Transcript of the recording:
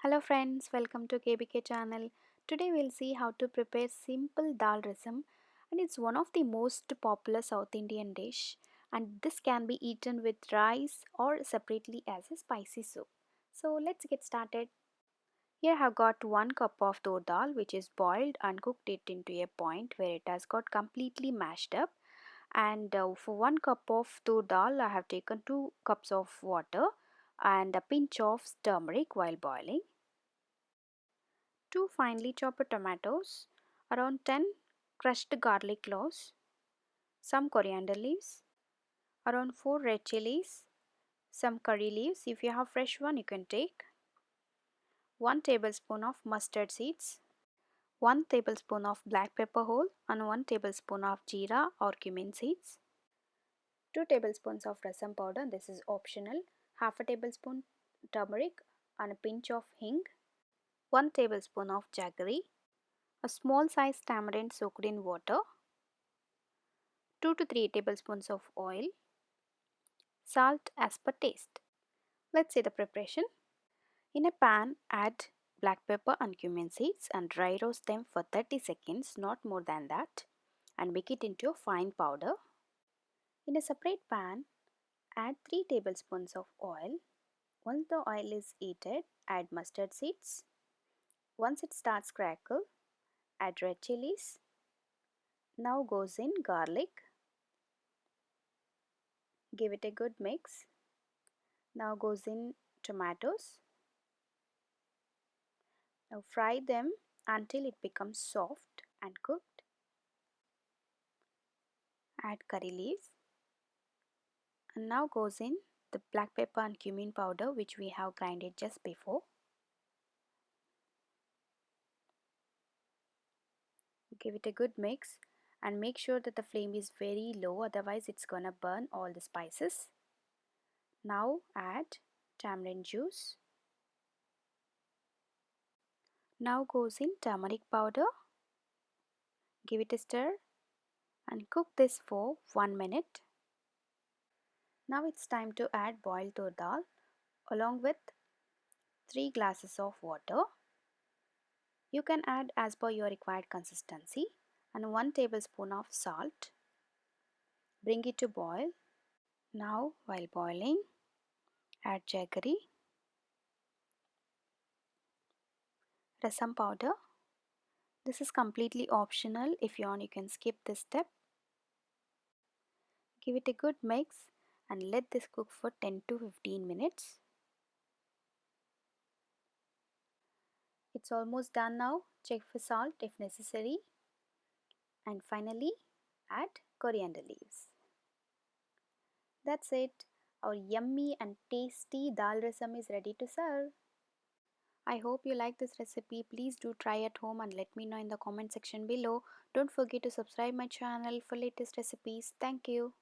Hello friends, welcome to KBK channel. Today we'll see how to prepare simple dal rasam, and it's one of the most popular South Indian dish, and this can be eaten with rice or separately as a spicy soup. So let's get started. Here I have got 1 cup of toor dal which is boiled and cooked it into a point where it has got completely mashed up, and for 1 cup of toor dal I have taken 2 cups of water and a pinch of turmeric while boiling. 2 finely chopped tomatoes, around 10 crushed garlic cloves, some coriander leaves, around 4 red chilies, some curry leaves. If you have fresh one you can take, 1 tablespoon of mustard seeds, 1 tablespoon of black pepper whole and 1 tablespoon of jeera or cumin seeds, 2 tablespoons of rasam powder, this is optional, half a tablespoon turmeric and a pinch of hing, 1 tablespoon of jaggery, a small size tamarind soaked in water, 2 to 3 tablespoons of oil, salt as per taste. Let's see the preparation. In a pan, add black pepper and cumin seeds and dry roast them for 30 seconds, not more than that, and make it into a fine powder. In a separate pan, add 3 tablespoons of oil. Once the oil is heated, add mustard seeds. Once it starts crackle, add red chilies. Now goes in garlic. Give it a good mix. Now goes in tomatoes. Now fry them until it becomes soft and cooked. Add curry leaves. And now goes in the black pepper and cumin powder which we have grinded just before. Give it a good mix and make sure that the flame is very low, otherwise it's gonna burn all the spices. Now add tamarind juice. Now goes in turmeric powder. Give it a stir and cook this for 1 minute. Now it's time to add boiled toor dal along with 3 glasses of water. You can add as per your required consistency and 1 tablespoon of salt. Bring it to boil. Now while boiling, add jaggery, rasam powder. This is completely optional. If you want, you can skip this step. Give it a good mix and let this cook for 10 to 15 minutes. It's almost done now. Check for salt if necessary. And finally, add coriander leaves. That's it. Our yummy and tasty dal rasam is ready to serve. I hope you like this recipe. Please do try at home and let me know in the comment section below. Don't forget to subscribe my channel for latest recipes. Thank you.